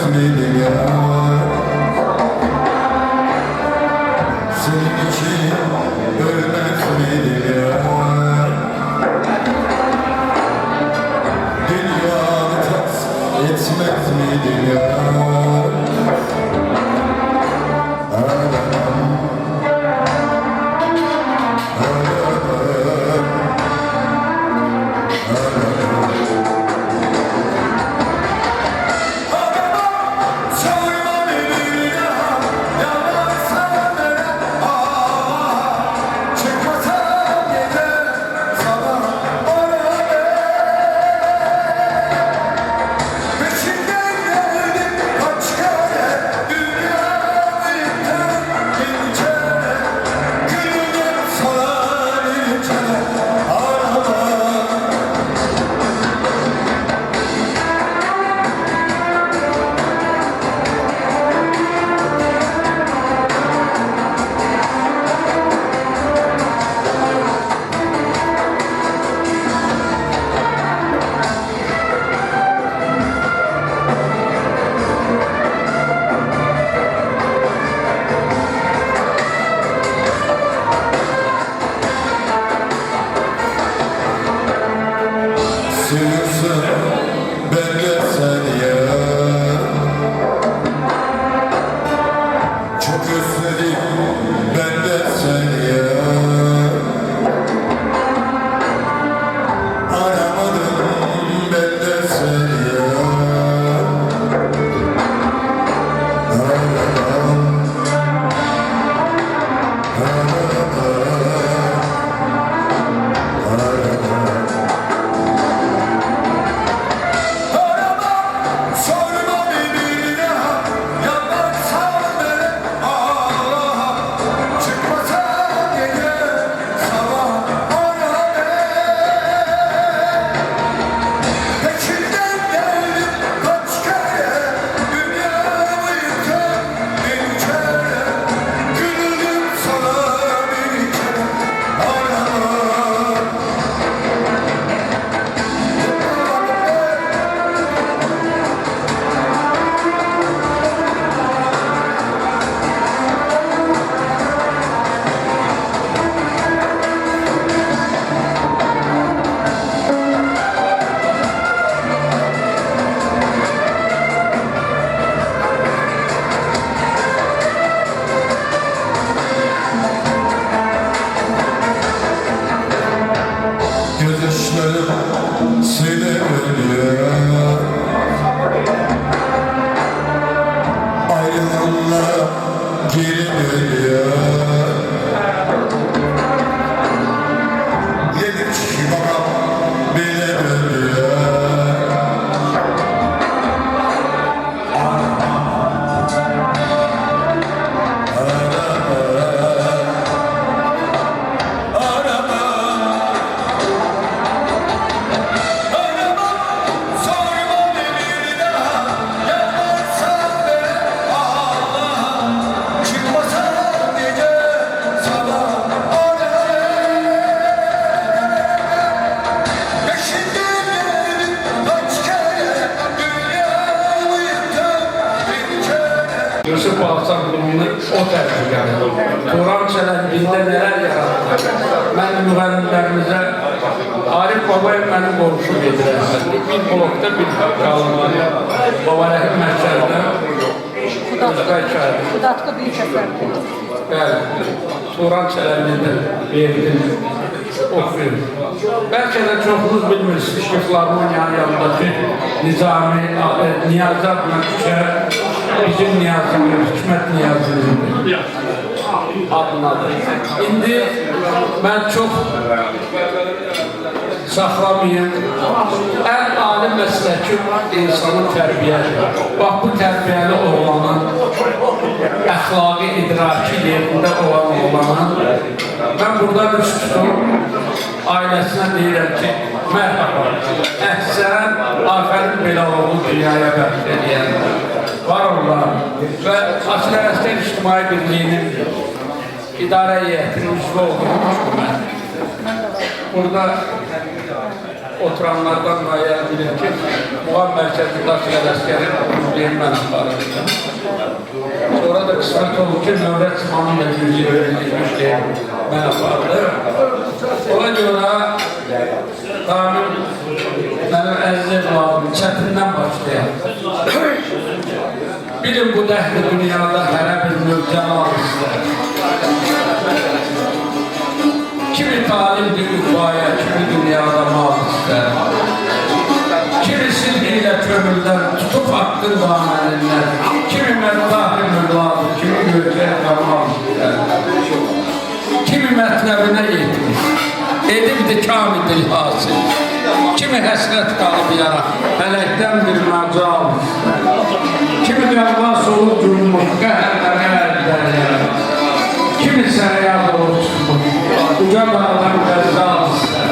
miydim ya? Senin için ölmez miydim ya? Dünyamı tas etmez miydim ya? Seviyorsun ben de seni ya. Çok özledim ben de seni ya. Aramadım ben de seni ya. Aramam, gözyaşlarım seni ölüyor. Ayrılığınla geri dönüyor. Yedik ki babam bile dönüyor. Yusuf Alsan grubunu o tərtib gəldi. Turan Çələngində nələr yaratdı? Mən müğənnimlərimizə Arif Babayev mənim qonşum edirəm. Bir blokda bir qalınları Babayevin məhkəndə Özqa hikayədir. Kudatqı büyük əsərdir. Bəli, Turan Çələngində verdim, oxuyum. Bəlkə də çoxunuz bilmirsiniz ki, Filarmoniyanın yanındakı Nizami, Niyazat Məkşə bizim Niyazimiz, Hikmət Niyazimiz adınadır. İndi mən çox saxlamayayım. Ən alim məsləkim insanın tərbiyədir. Bax, bu tərbiyəli oğlanın, əxlaqi idraki yerində olan oğlanın, mən buradan üst tutum, ailəsinə deyirəm ki, mərhaba, əhsən, afərin belə oğlu dünyaya bəxş edən var onlar və Açıq-Ərəstər İctimai Birliyinin idarə heyətinin üzvü olduğum mən. Burada oturanlardan müəyyən bilir ki, Muğam Mərkəzi Daşlı Ələskəri müzeyini mən aparırdım. Sonra da qismət oldu ki, Növrət Simanın da müzeyini mən apardım. Ona görə Ramin mənim əziz evladım çətindən başlayaq. Bilin bu dəhli dünyada hərə bir mövcəmal istər. Kimi talibdir üqvaya, kimi dünyada mal istər. Kimisi ilə kömürdən tutub haqqın daməlindən, kimi məddahı mövladı, kimi gözəl qamal istər. Kimi mətləbinə yetmiş, edibdir kamidil hasil. Kimi həsrət qalıb yara, fələkdən bir məcal istər. Kimi qəvvas olur cürmüş, qəhərlərə əldən yara. Kimi səriyad olur çıxmış, uca dağdan qəzzal istər.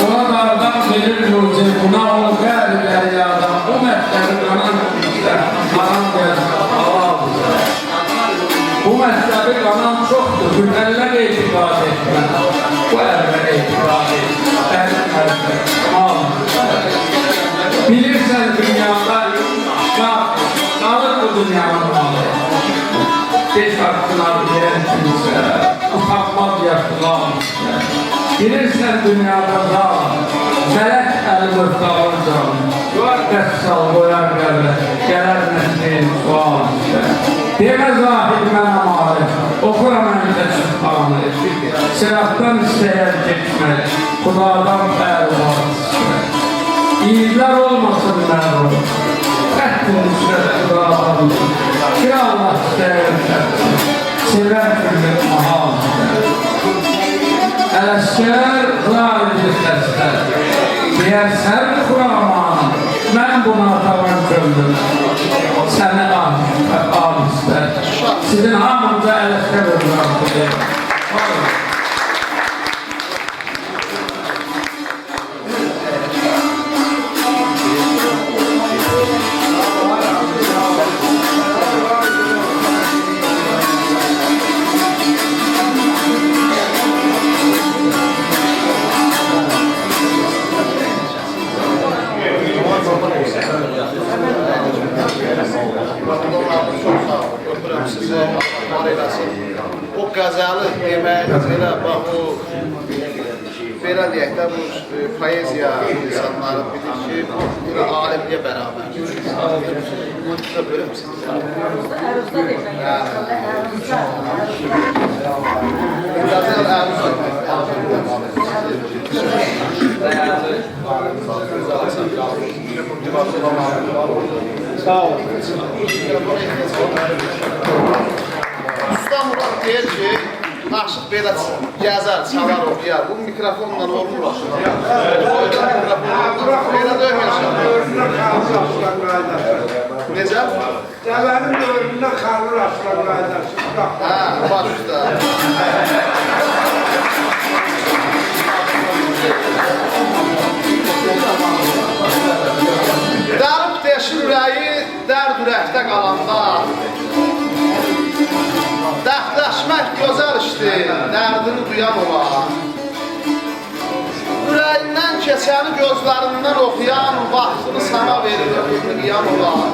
Ona dağdan verir muciz, buna ol qəri dəryadan, bu mətləri qanan istər, qanan qəzzal, halal istər. Bu mətləri qanan çoxdur, hürməllər etiqad etmə, bu ərlər etiqad etmə, ərin mətlər, mal istər. Bilirsən dünyada, qalır bu dünyanın malı. Beş hakkına diyen kimse, utanmaz yaşlılar işte. Bilirsen dünyada dağ, melek eli mırtağın canı. Qəssal koyar gələr nəsliyin sual işte. Demə zahid mənə marif, okuram əndə çıqqanı. Siraftan istəyər geçmək, Xudadan pərvar işte. İyilər olmasın mərum, Qəhtin üstət Xudadan. Ki Allah istəyirsən, sevər küllük mahal istər. Ələskər, zahid səslər, deyərsən Xuraman, mən buna tavan kömdüm, səni al istər. Sizin hamınca ələskər özlərdir. O qəzalı deməyiniz elə, bax o, belə deyək də, bu poeziya insanları bilir ki, bu alimliyə bərabər. Burada bölür müsünüz? Əruzda demək. Qəzal əruzda. Sağ olun. Usta Murad deyir ki, aşıq belə gəzər, çalar, oxuyar. Bu mikrofonla olmur aşıq. Belə döyməyəcək. Necə? Dəvənin dövründə xalır aşılar qaydası. Hə, baş üstə. Dərib deşir ürəyi, dərd ürəkdə qalanda, dərdləşmək gözəl işdir, dərdini duyan olar. Ürəyindən keçəni gözlərindən oxuyan, vaxtını sana verir, qıyan olar.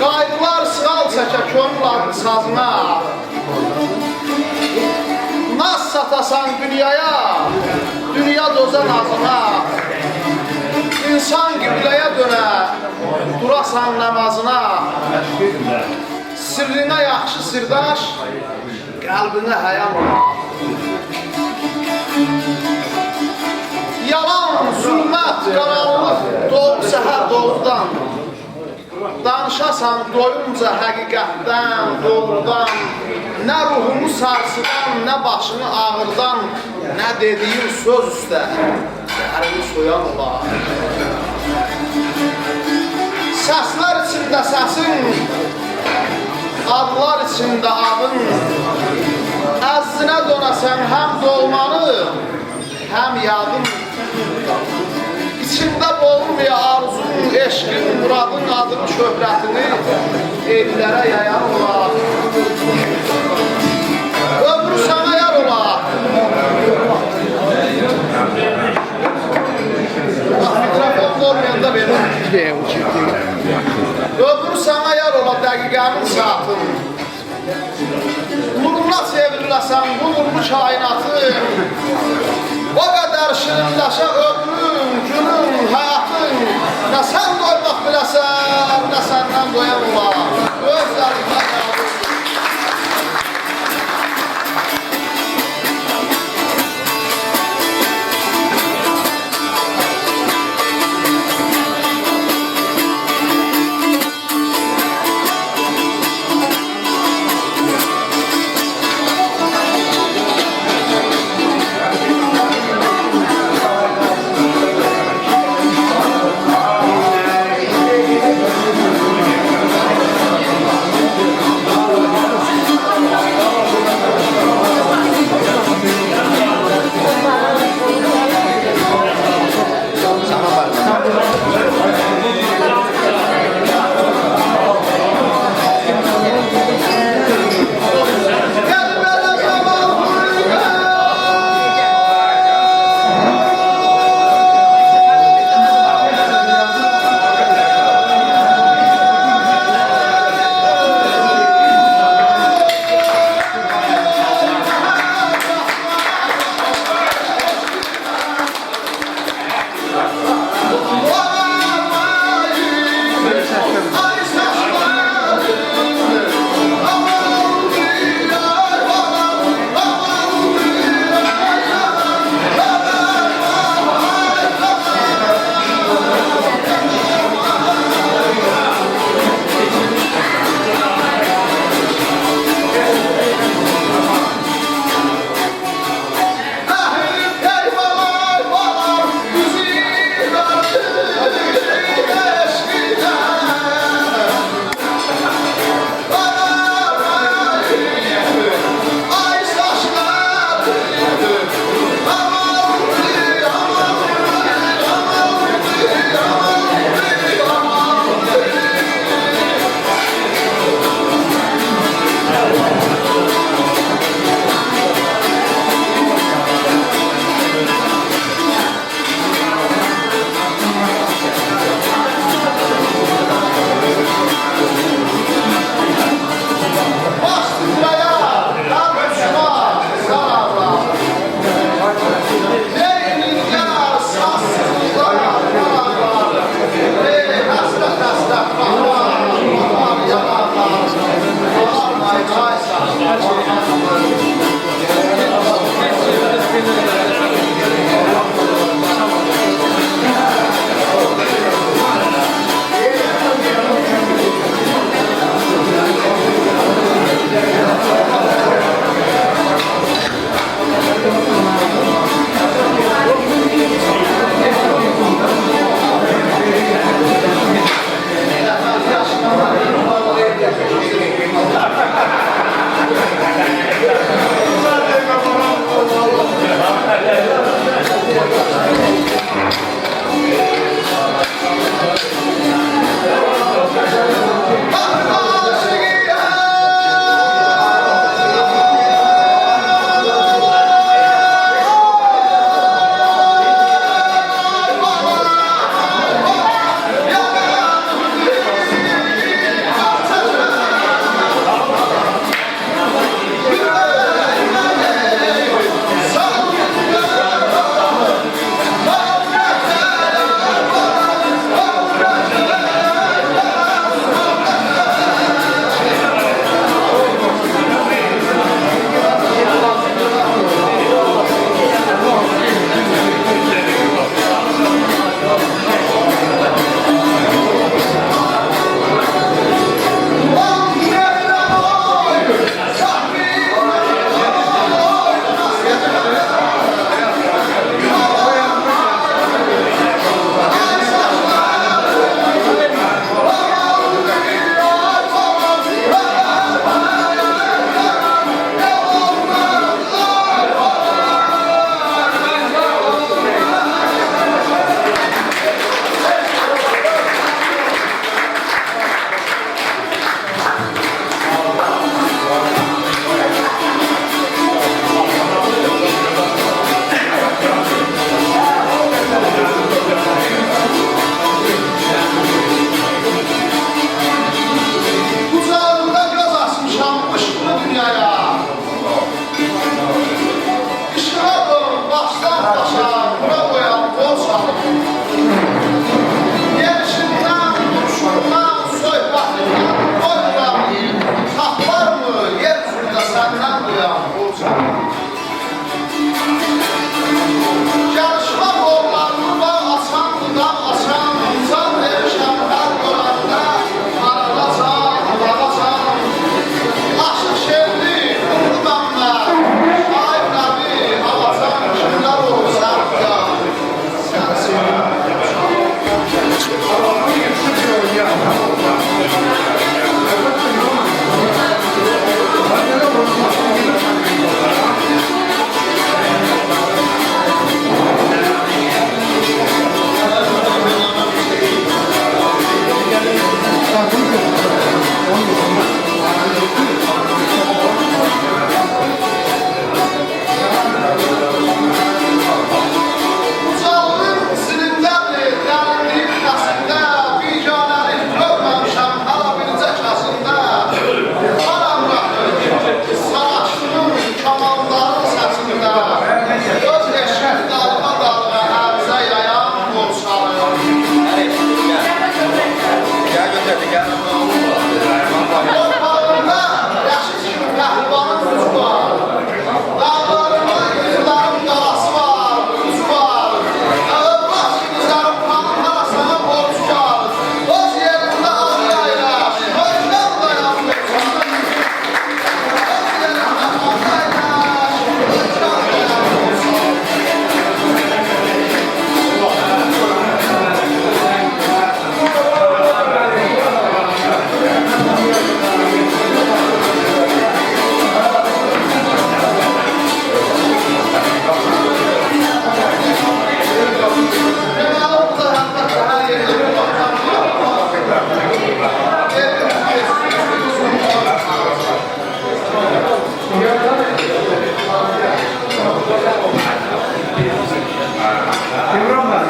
Qayğılar sığal çəkə könül adlı sazına, naz satasan dünyaya, dünya dozan ağzına. İnsan qibləyə dönə, durasan namazına. Sirrinə yaxşı sirdaş, qəlbinə həyam olar. Yalan, zülmət, qaranlıq, doğru səhər doğrudan. Danışasan doyunca həqiqətdən, doğrudan. Nə ruhumu sarsıdan, nə başını ağırdan, nə dediyin söz üstə, dərini soyan olar. Səslər içində səsin, adlar içində adın, əzzinə dönəsən həm dolmanı, həm yadın. İçində olmaya arzun, eşqin, muradın adını, şöhrətini ellərə yayan olar. Ömrü sana yar olar, kainatın. O kadar şirinləşə ömrün, günün, həyatın. Nə sən doymaq biləsən, nə səndən doyan olar. Özlərindən qəbul. İmran Bey.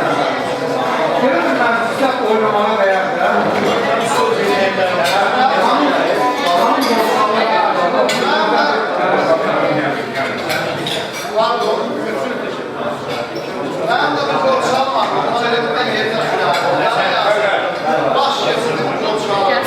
Görün ben size oynamaya dayandı. Ben de bir gol çalmadım. Ama elimden yerine baş kesildim gol çalmadım.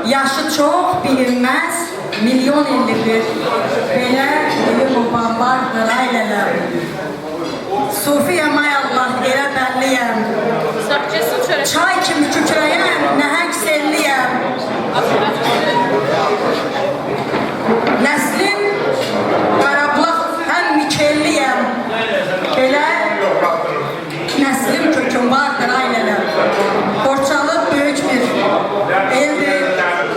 Yaşı çok bilinmez, milyon illidir. Belə ilim ubanlardır ailələr. Sufiyəm ay Allah, elə bəlliyəm. Çay kimi kükrəyəm, nəhəng selliyəm. Nəslim qarablaq, həm mikelliyəm. Belə nəslim köküm vardır ailələr. Borçalı böyük bir eldir.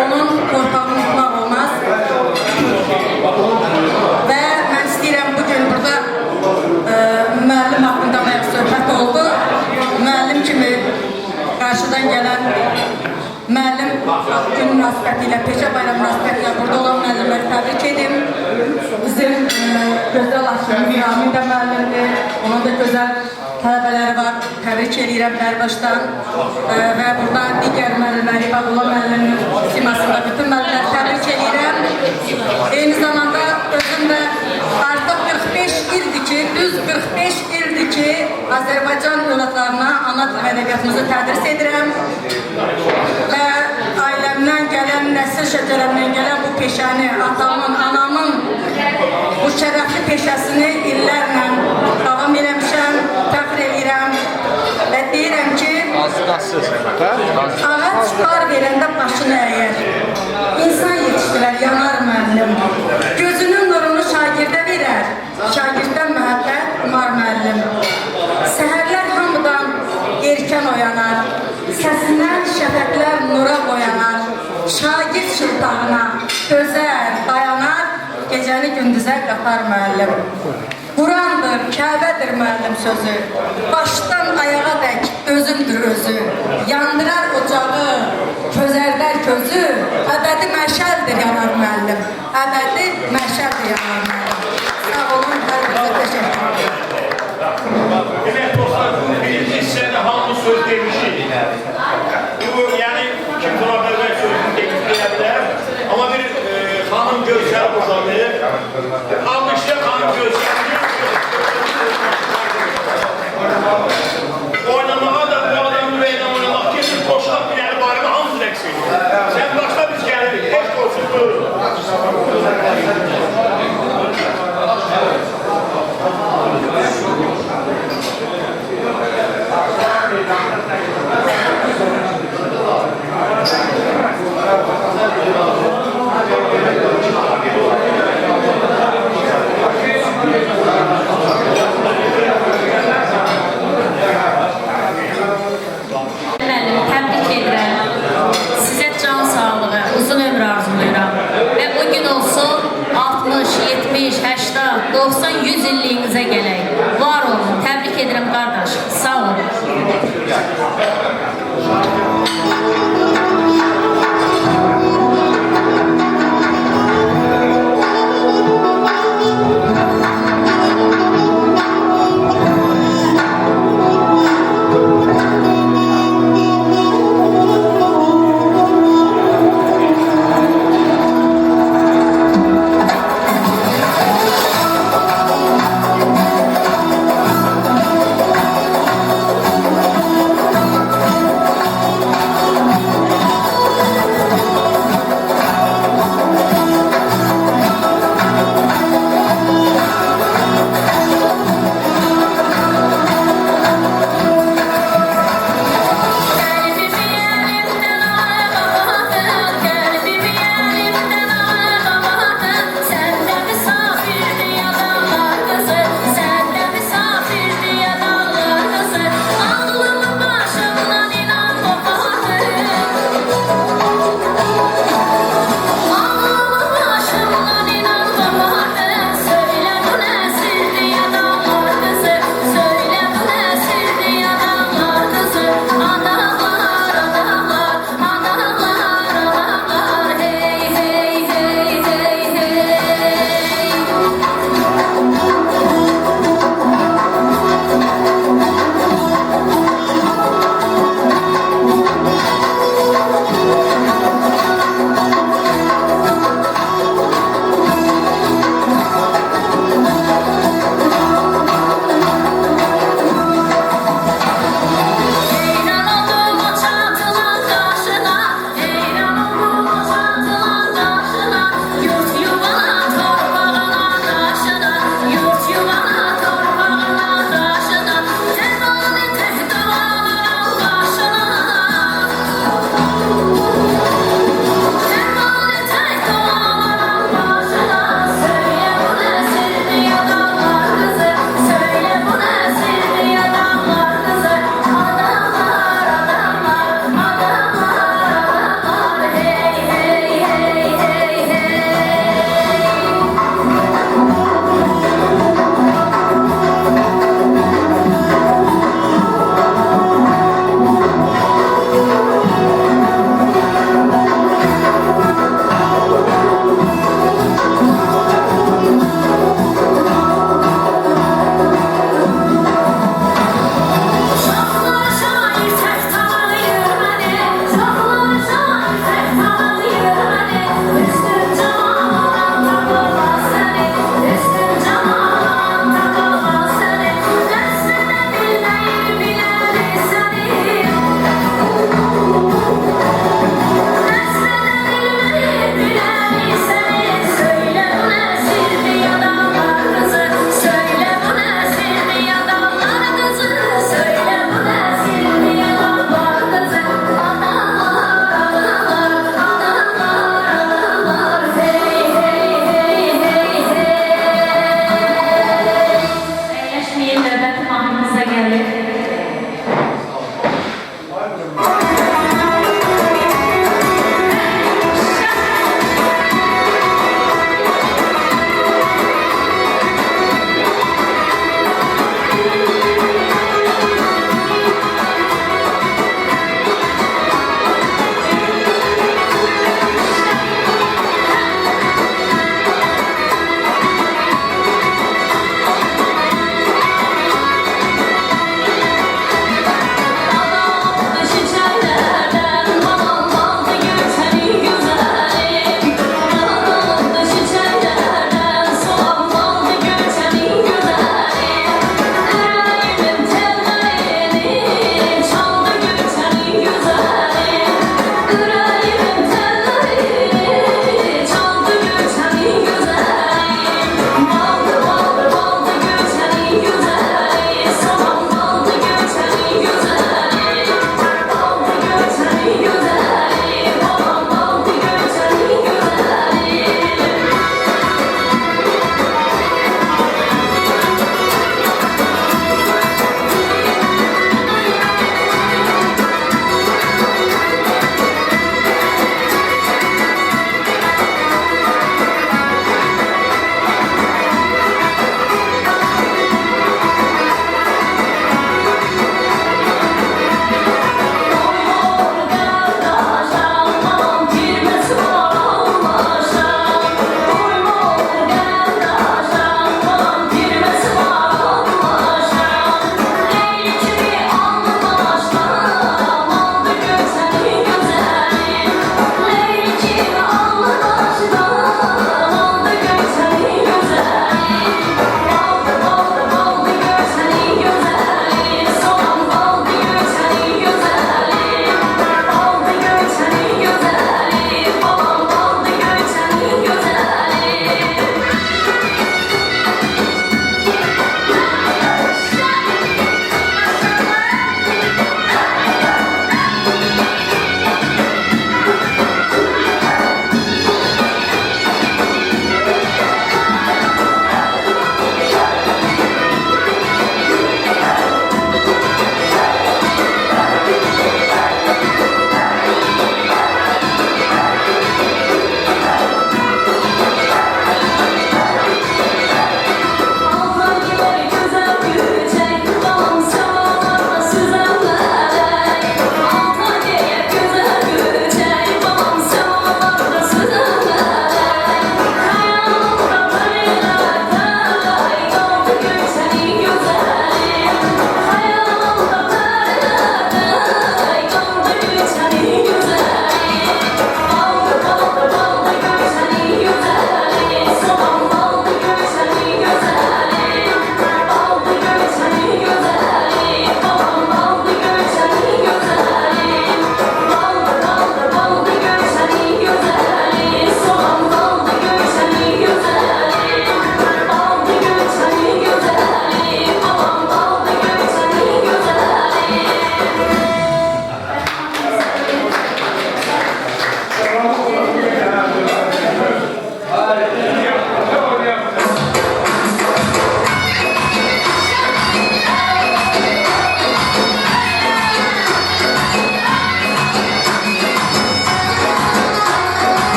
Onun torpağını unutmaq olmaz. Və mən istəyirəm bugün burada müəllim haqqında bayaq söhbət oldu. Müəllim kimi qarşıdan gələn müəllim gün münasibəti ilə, peşə bayram münasibəti ilə burada olan müəllimləri təbrik edim. Bizim gözəl aşkımız Ramin də müəllimdir. Onun da gözəl tələbələri var. Təbrik edirəm Bərbaşdan və burada digər müəllimləri, İbadullah müəllimin simasında bütün müəllimləri təbrik edirəm. Eyni zamanda özüm də artıq 45 ildir ki, düz 45 ildir ki, Azərbaycan övladlarına ana dil və ədəbiyyatımızı tədris edirəm və ailəmdən gələn, nəsil şəcərəmdən gələn bu peşəni, atamın, anamın bu şərəfli peşəsini illərlə davam eləmişəm, təxir edirəm və deyirəm ki, ağac var verəndə başını əyər. İnsan yetişdirər, yanar müəllim. Gözünün nurunu şagirdə verər, şagirdən məhəbbət umar müəllim. oyanar, səsindən şəfəqlər nura boyanar, şagird şıltağına gözər, dayanar, gecəni gündüzə qatar müəllim. Qurandır, Kəbədir müəllim sözü, başdan ayağa dək özündür özü, yandırar ocağı, közərlər közü, əbədi məşəldir yanar müəllim, əbədi məşəldir yanar müəllim. Sağ olun, hər birə təşəkkür ederim. Demək dostlar, birinci hissədə hamı söz demişik. Bu, yəni, kim Turabəlbək sözünü demiş deyə bilər. Amma bir xanım gözləri boşadı. Almışda xanım gözləri. Oynamağa da bu adamın ürəyinə oynamaq kesin qoşulaq biləri barını hamı rəqs edir. Sən başla biz gəlirik, heç qoşul buyurun. Təbrik edirəm. Sizə can sağlığı, uzun ömür arzulayıram. Və o gün olsun 60, 70, 80, 90, 100 illiyinizə gələk. Var olun. Təbrik edirəm qardaş. Sağ olun.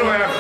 Buyurun oynayın.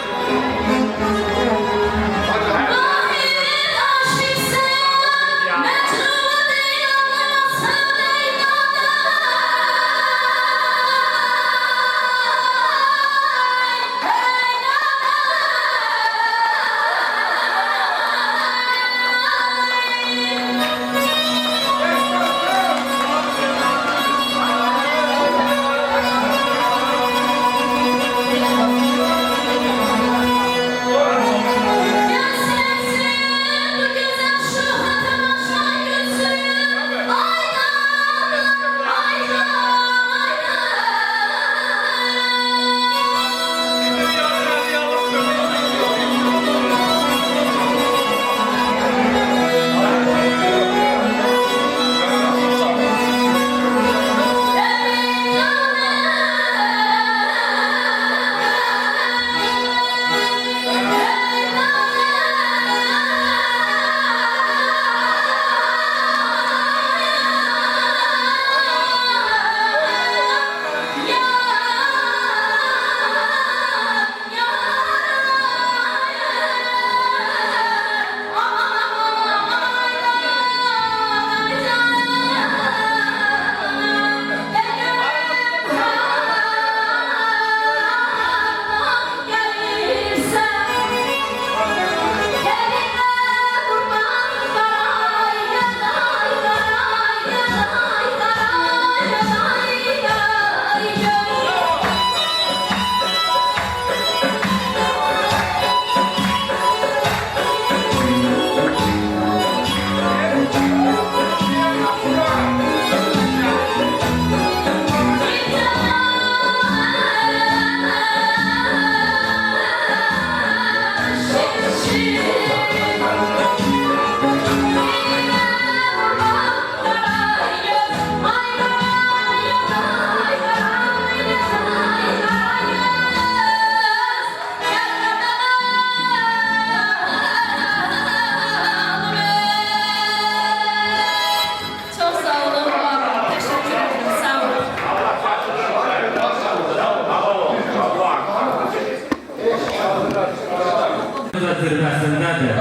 zirvəsindədir.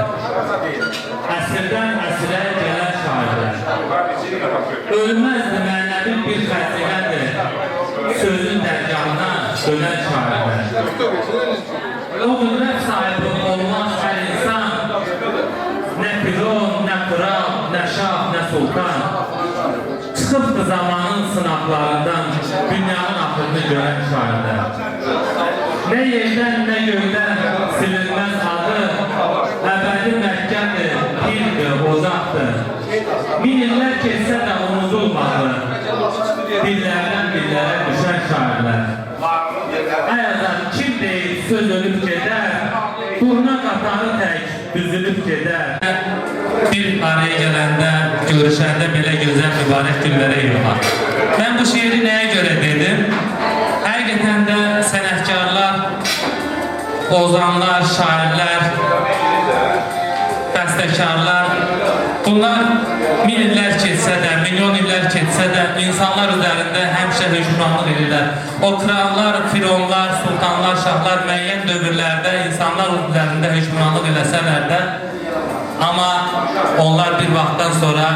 Əsrdən əsrə gələn şairlər. Ölməzdi mənəvi bir xəzinədir, sözün dərgahına dönən şairlər. O qüdrət sahibi olmaz hər insan, nə firon, nə kral, nə şah, nə sultan. Çıxıbdı zamanın sınaqlarından dünyanın axırını görən şairlər. Nə yerdən, nə göydən silinməz adı, əbədi Məkkədir, birdir, uzaqdır. Min illər keçsə də unudulmadı, dillərdən dillərə düşən şairlər. Əyazan kim deyil, söz ölüb gedər, durna qatarı tək düzülüb gedər. Bir araya gələndə, görüşəndə belə gözəl mübarək günlərə yığmaq. Mən bu şiiri nəyə görə dedim? Həqiqətən də sənətkarlar, ozanlar, şairlər, bəstəkarlar, bunlar min illər keçsə də, milyon illər keçsə də insanlar üzərində həmişə hökmranlıq edirlər. O krallar, fironlar, sultanlar, şahlar müəyyən dövrlərdə insanlar üzərində hökmranlıq eləsələr də, amma onlar bir vaxtdan sonra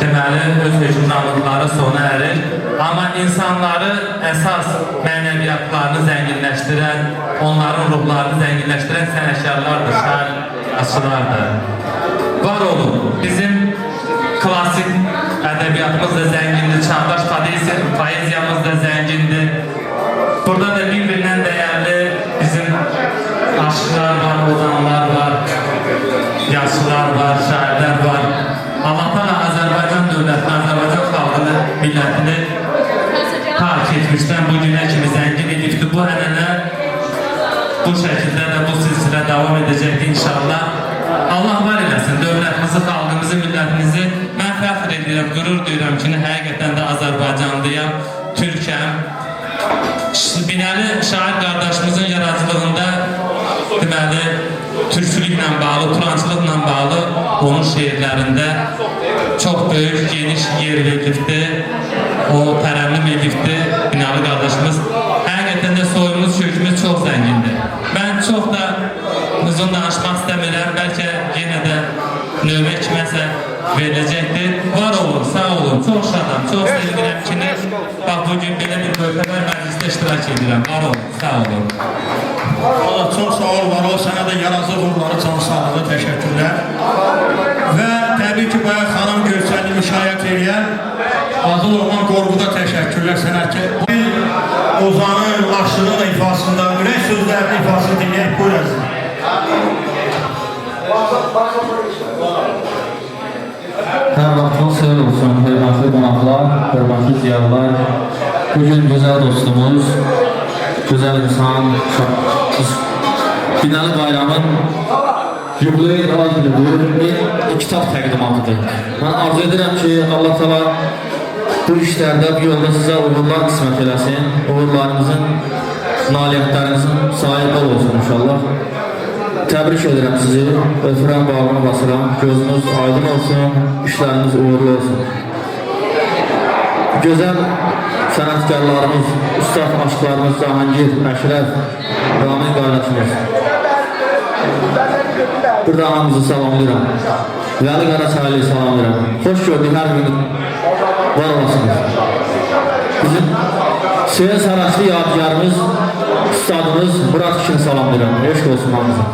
deməli, öz hökmranlıqları sona ərir. Amma insanları əsas mənəviyyatlarını zənginləşdirən, onların ruhlarını zənginləşdirən sənətkarlardır, şairçilərdir. Var olun, bizim klasik ədəbiyyatımız da zəngindir, çağdaş poeziyamız da zəngindir. Burada da bir-birindən dəyərli bizim aşıqlar var, ozanlar var, yaşlılar var, şairlər var. Allah da Azərbaycan dövlətini, Azərbaycan xalqını, millətini tark etmişdən bu günə kimi zəngin edibdir. Bu ənənə bu şəkildə də bu silsilə davam edəcəkdir inşallah. Allah var eləsin dövlətimizi, xalqımızı, millətimizi. Mən fəxr edirəm, qürur duyuram ki, həqiqətən də Azərbaycanlıyam, Türkəm. Binəli şair qardaşımızın yaradıcılığında deməli, türkçülüklə bağlı, turançılıqla bağlı onun şeirlərində çox böyük, geniş yer verilibdir. O tərənnüm edibdir Binəli qardaşımız. Həqiqətən də soyumuz, kökümüz çox zəngindir. Mən çox da uzun danışmaq istəmirəm. Bəlkə yenə də növbə kiməsə veriləcəkdir. Var olun, sağ olun. Çox şadam, çox sevinirəm ki, bax bugün belə bir möhtəbər məclisdə iştirak edirəm. Var olun, sağ olun. Allah çox sağ ol, var ol. Sənə də yarazı uğurları, can sağlığı, təşəkkürlər. Və təbii ki, bayaq xanım görsəli müşayiət edən Azıl Orman Qorquda təşəkkürlər sənətkar. Ozanın, aşığın ifasında, ürək sözlərinin ifasını dinləyək, buyurasın. Hər vaxtınız xeyir olsun, hörmətli qonaqlar, hörmətli ziyalılar. Bugün gözəl dostumuz, gözəl insan, Binəli Bayramın Jubileyi ad günüdür, bir kitab təqdimatıdır. Mən arzu edirəm ki, Allah təala bu işlərdə, bu yolda sizə uğurlar qismət eləsin, uğurlarınızın, nailiyyətlərinizin sahib olsun inşallah. Təbrik edirəm sizi, öpürəm, bağını basıram, gözünüz aydın olsun, işləriniz uğurlu olsun. Gözəl sənətkarlarımız, ustad aşqlarımız Cahangir, Əşrəf, Ramin qardaşımız. Burada hamımızı salamlayıram. Vəli Qaraçaylı'yı salamlayıram. Xoş gördük, hər gün var olasınız. Bizim Seyir Saraçlı yadigarımız, ustadımız Murat Kişini salamlayıram. Eşq olsun hamımıza.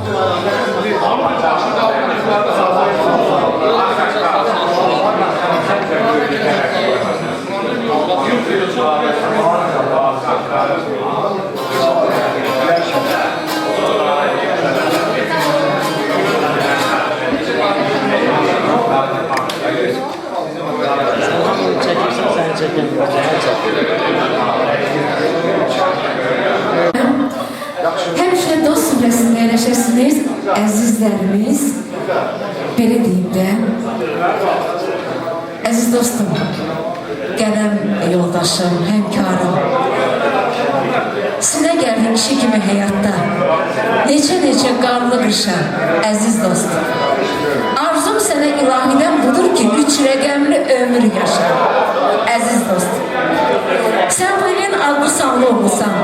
Həmişə dost süfrəsində yerləşəsiniz, əzizlərimiz, belə deyim də, əziz dostum, qələm yoldaşım, həmkarım, sinə gəldin kişi kimi həyatda, neçə qarlı qışa, əziz dostum. Arzum sənə ilahidən budur ki, 3 rəqəmli ömür yaşa, əziz dostum. Sən bu ilin adlı sanlı olursan,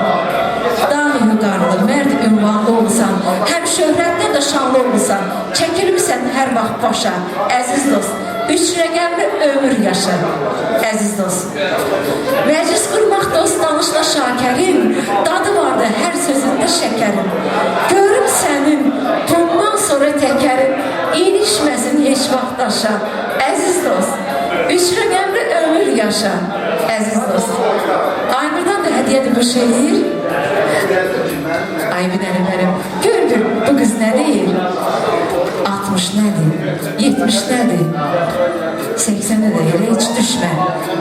dağ yuqarlı, mərd ünvanlı olursan, həm şöhrətdə də şanlı olursan, çəkilmirsən hər vaxt başa, əziz dost. 3 rəqəmli ömür yaşa, əziz dost. Məclis qurmaq dost danışla şakərin, dadı vardı hər sözündə şəkərin. Görüm sənin, bundan sonra təkərin, ilişməsin heç vaxt daşa, əziz dost. 3 rəqəmli ömür yaşa, əziz dost. Aynurdan da hədiyyədir bu şehir. Ay Binəli mənim, gör bu qız nə deyir? 60 nədir? 70 nədir? 80-ə də elə heç düşmə.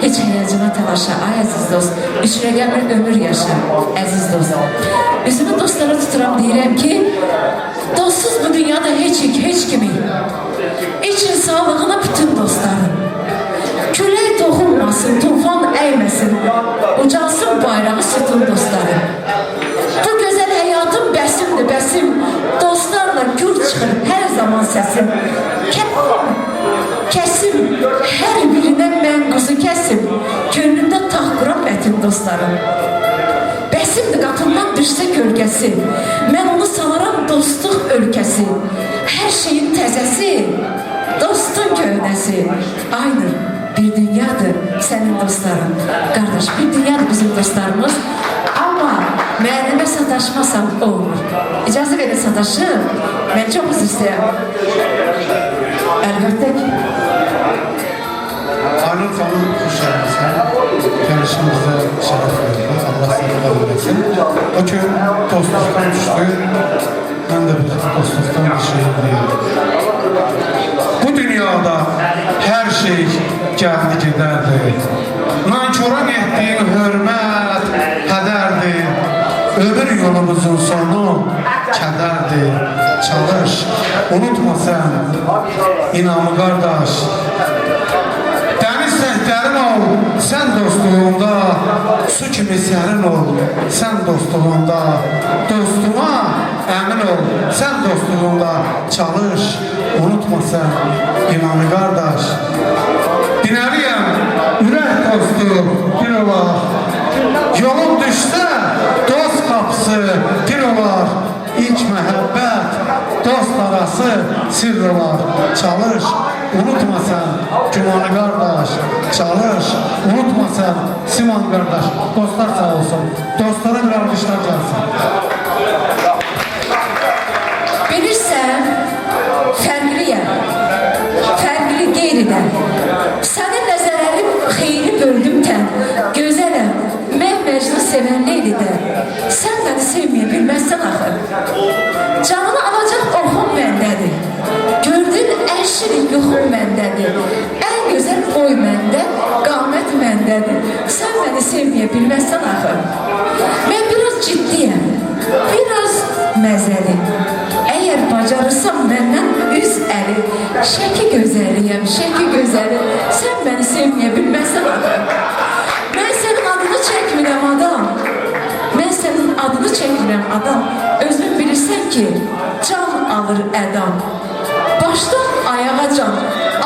Heç həyəcına təlaşa, ay əziz dost. 3 rəqəmli ömür yaşa, əziz dost. Üzümü dostlara tuturam, deyirəm ki, dostsuz bu dünyada heç kimi. İçin sağlığına bütün dostların. Külək toxunmasın, tufan əyməsin, ucalsın bayrağı sütun dostları. Bu gözəl həyatım bəsimdir, bəsim, dostlarla gür çıxır hər zaman səsim. Kəsim, hər birindən mən quzu kəsim, gönlümdə taxt quram ətim dostlarım. Bəsimdir qatından düşsə kölgəsi, mən onu salaram dostluq ölkəsi. Hər şeyin təzəsi, dostun köhnəsi, aynı. Bir dünyadır sənin dostların. Qardaş, bir dünyadır bizim dostlarımız. Amma müəllimə sataşmasam olmur. İcazə verin sataşım. Mən çox üzr istəyəm. Əlbəttə ki. Aynur xanım xoş gəlmişsən. Gəlişimizdə şərəf verdi. Allah səni qəbul etsin. O gün dostluqdan düşdü. Mən də bir dostluqdan bir şey deyim. Bu dünyada hər şey gəldi gedərdi. Nankoran etdiyin hörmət hədərdir. Ömür yolumuzun sonu kədərdir. Çalış, unutma sən, inanı qardaş. Dəniz səhətlərin ol, sən dostluğunda, su kimi sərin ol, sən dostluğunda. Dostuma əmin ol, sən dostluğunda. Çalış, unutma sən, inanı qardaş. Binəliyəm, ürək dostu bir olar. Yolun düşsə, dost qapısı arzusu bir olar. İlk məhəbbət, dost arası sirr olar. Çalış, unutma sen Gümanı qardaş. Çalış, unutma sen Siman qardaş. Dostlar sağ olsun. Dostlara bir alqışlar gəlsin. Bilirsən, fərqliyəm. Fərqli qeyridən. Sənin nəzərlərim xeyri böldümkən, gözələm, mən məcnun sevən Leylidə. Sən məni sevməyə bilməzsən axı. Canını alacaq oxum məndədir. Gördün ən şirin yuxum məndədir. Ən gözəl boy məndə, qamət məndədir. Sən məni sevməyə bilməzsən axı. Mən biraz ciddiyəm, biraz məzəli. Əgər bacarırsam məndən üz əli. Şəki gözəliyəm, şəki gözəli. Sən məni sevməyə bilməzsən axı. Mən sənin adını çəkmirəm adam. Mən sənin adını çəkmirəm adam. Özün bilirsən ki, can alır ədam. Başdan ayağa can,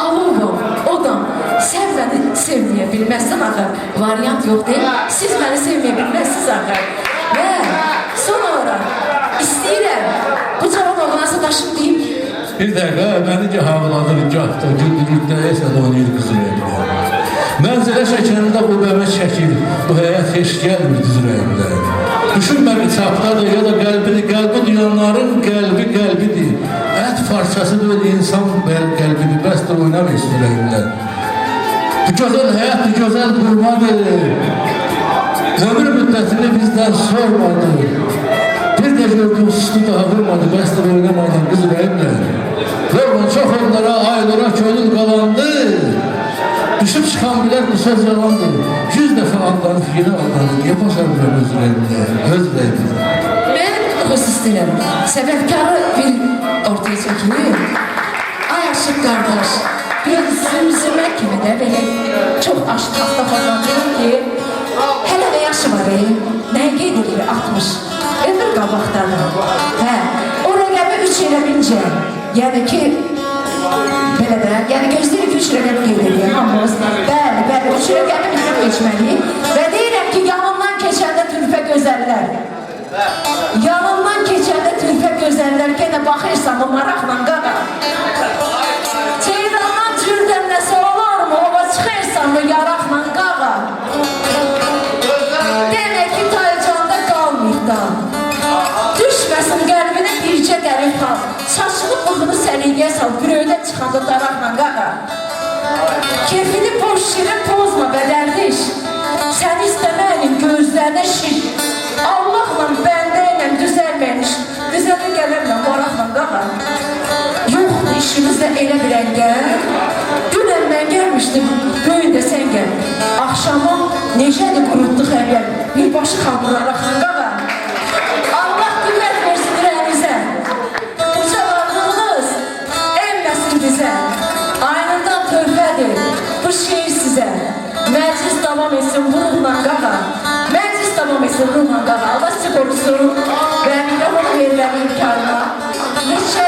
alıvam, odam. Sən məni sevməyə bilməzsən axı. Variant yox deyil, siz məni sevməyə bilməzsiniz axı. Və sonra istəyirəm, bu cavab olmazsa daşım deyim. Bir dəqiqə, məni ki havladır, gahda, gündürlükdə esə də oynayır qızır evdə. Mənzilə şəkərində bu bəvət şəkil, bu həyat heç gəlmir düzür evdə. Düşünmə bir çapdadır ya da qəlbi duyanların qəlbi qəlbidir. Ət parçası deyil, insan qəlbidir, bəsdir oynama istirəyimlər. Bu gözəl həyat, bu gözəl qurmadır. Ömür müddətini bizdən sormadı. Bir de gördüm sustu daha vurmadı, bəsdir oynamadan qız ürəyimlə. Yorgun çox onlara, aylara könül qalandı. Düşüb çıxan bilər bu söz yalandır. 100 dəfə aldanıb, yine aldanıb. Niyə başarmıram öz ürəyimlə, öz ürəyimlə? Mən xüsus istəyirəm, səbəbkarı bir ortaya çəkilir. Ay aşıq qardaş, bir zümzümə kimi də belə çox aşıq hasta fazladır ki, hələ də yaşı var, nəyə qeyd edir 60. Ömür qabaqdadır. Hə, o rəqəmi 3 elə bincə, yəni ki, belə də, yəni gözləyirik 3 rəqəmi qeyd edir, hamımız. Bəli, 3 rəqəmi bizim geçməliyik və deyirəm ki, yanından keçəndə türfə gözəllər. Yanından keçəndə türfə gözəllər, gənə baxırsan o maraqla qaqa. Ceyrandan türdən nəsə olar mı, ova çıxırsan o yaraqla qaqa. Demək ki, Taycanda qalmayıb da. Düşməsin qəlbinə bircə dərin xal. Saçını bığını səliqəyə sal, büröydə çıxanda daraqla qaqa. Kefini boş şirin pozma bədərdiş. Səni istəməyinin gözlərinə şiş. Allahla bəndə ilə düzəlməyən iş. Düzələ gələrlə, maraqla qaqa. Yoxdur işimizdə elə bir əngəl. Dünən mən gəlmişdim, göyündə sən gəl. Axşama necədir qurutduq əgər, birbaşı xalqlaraqla qaqa. Allah qüvvət versin ürəyinizə. Ucalardığınız əlməsin bizə. Aynından tövbədir bu şeir sizə. Məclis davam etsin bu ruhla qaqa. Məclis davam etsin ruhla qaqa. Allah sizi qorusun və mikrofonu verirəm imkanına. Neçə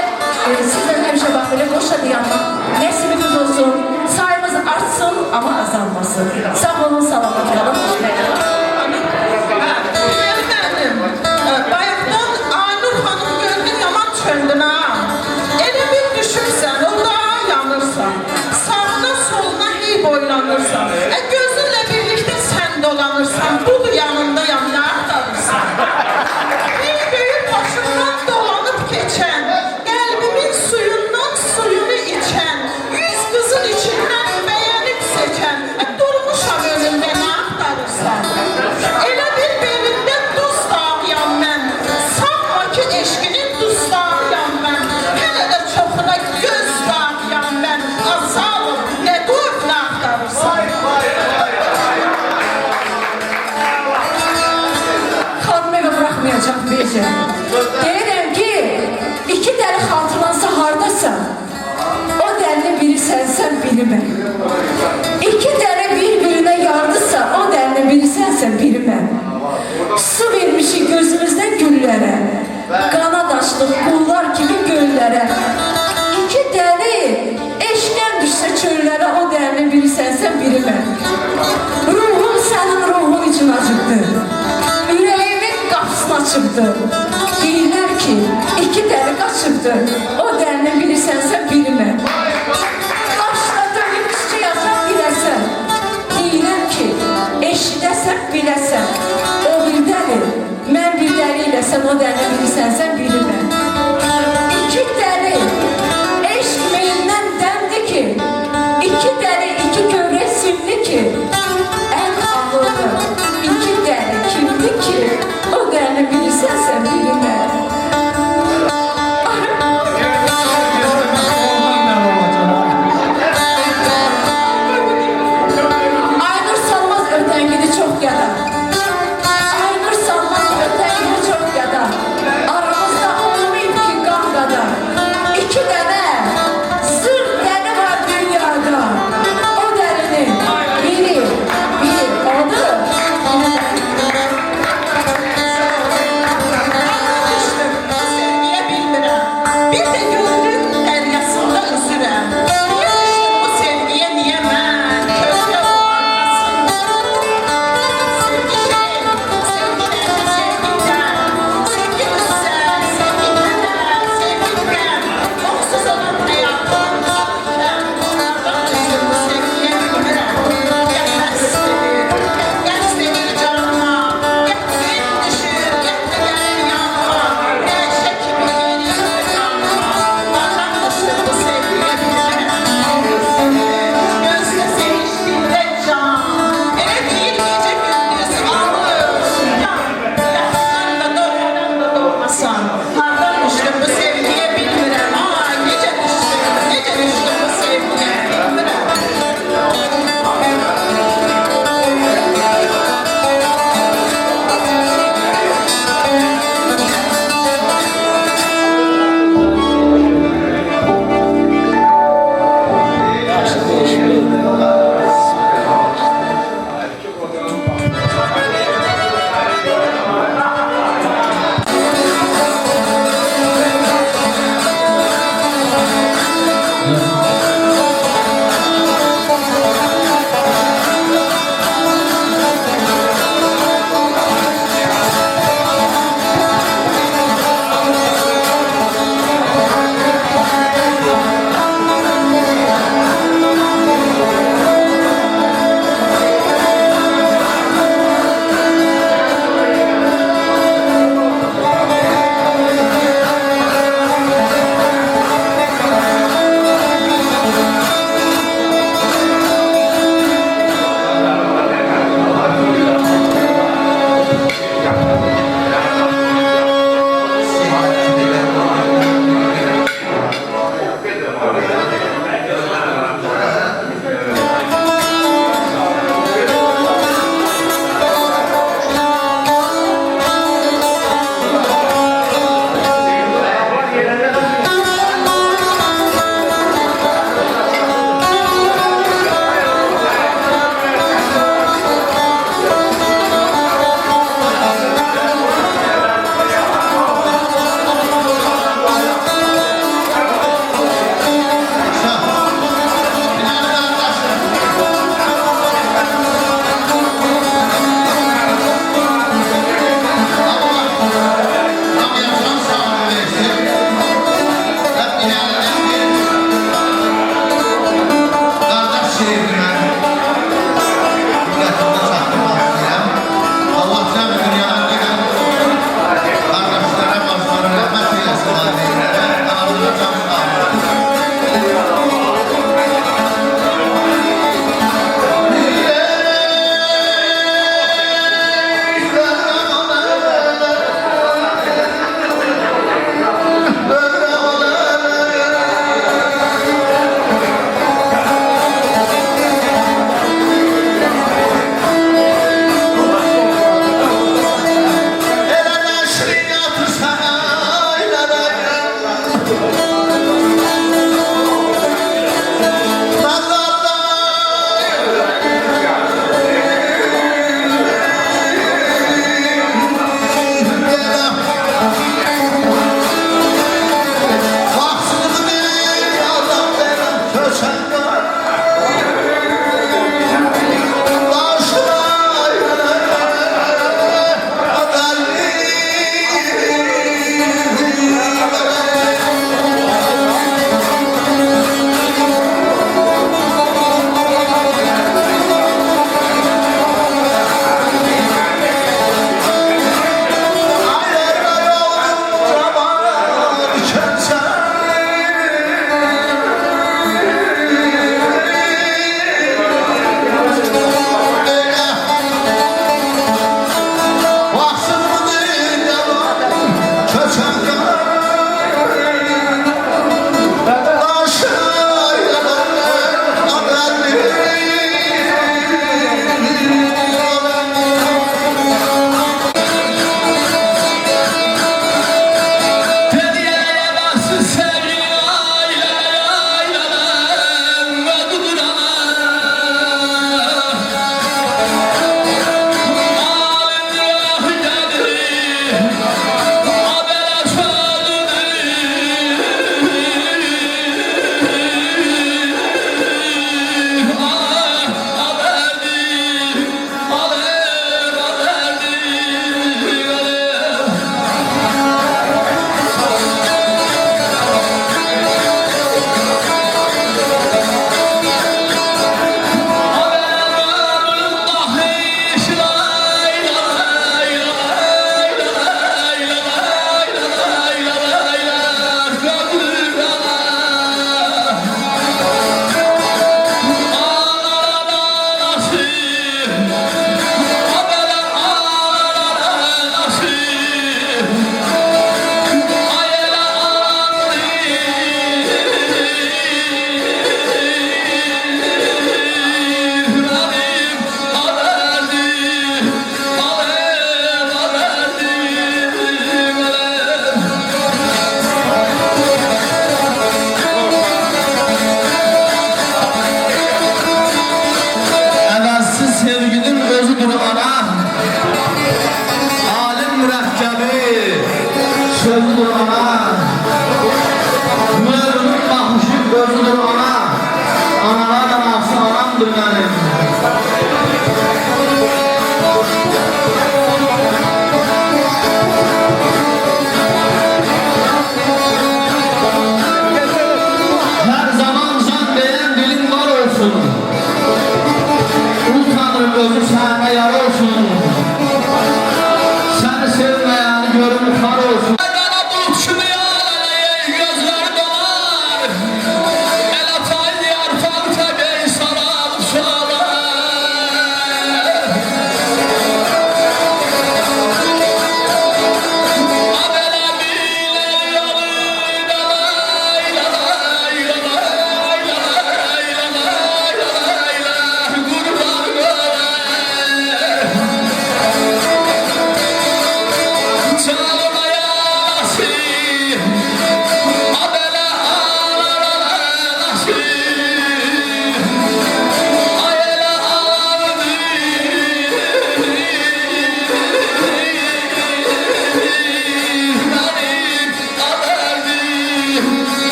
sizdən həmişə bax belə qoşa dayanma. Nəsibimiz olsun, sayımız artsın ama azalmasın. Sağ olun, salamat qalın. Bayaqdan Aynur xanım gördün yaman çöndün ha. Elə bir düşürsən, onda yanırsan. Sağına soluna hey boylanırsan. Gözünlə birlikdə sən dolanırsan. Budur yanındayam, nə axtarırsan. Bir böyük başından dolanıp keçən, qəlbimin suyundan suyunu içən, 100 qızın içindən bəyənib seçən, durmuşam önündə nə axtarırsan. Elə bir belində duz dağıyam mən, sanma ki eşqinin dustağıyam mən, hələ də çoxuna göz dağıyam mən, azalım, nə qoyub nə axtarırsan. Xanım evə bıraxmayacaq bircə. Deyirəm ki, 2 dəli xaltılansa hardasan, o dəlini biri sənsən, biri mən. 2 dəli bir-birinə yardısa, o dəlini biri sənsən, biri mən. Su vermişik gözümüzdən güllərə, qanad açdıq qullar kimi göllərə. 2 dəli eşqdən düşsə çöllərə, o dəlini biri sənsən, biri mən. Ruhum sənin ruhun üçün acıqdır. Ürəyimin qapısını açıb tutdu.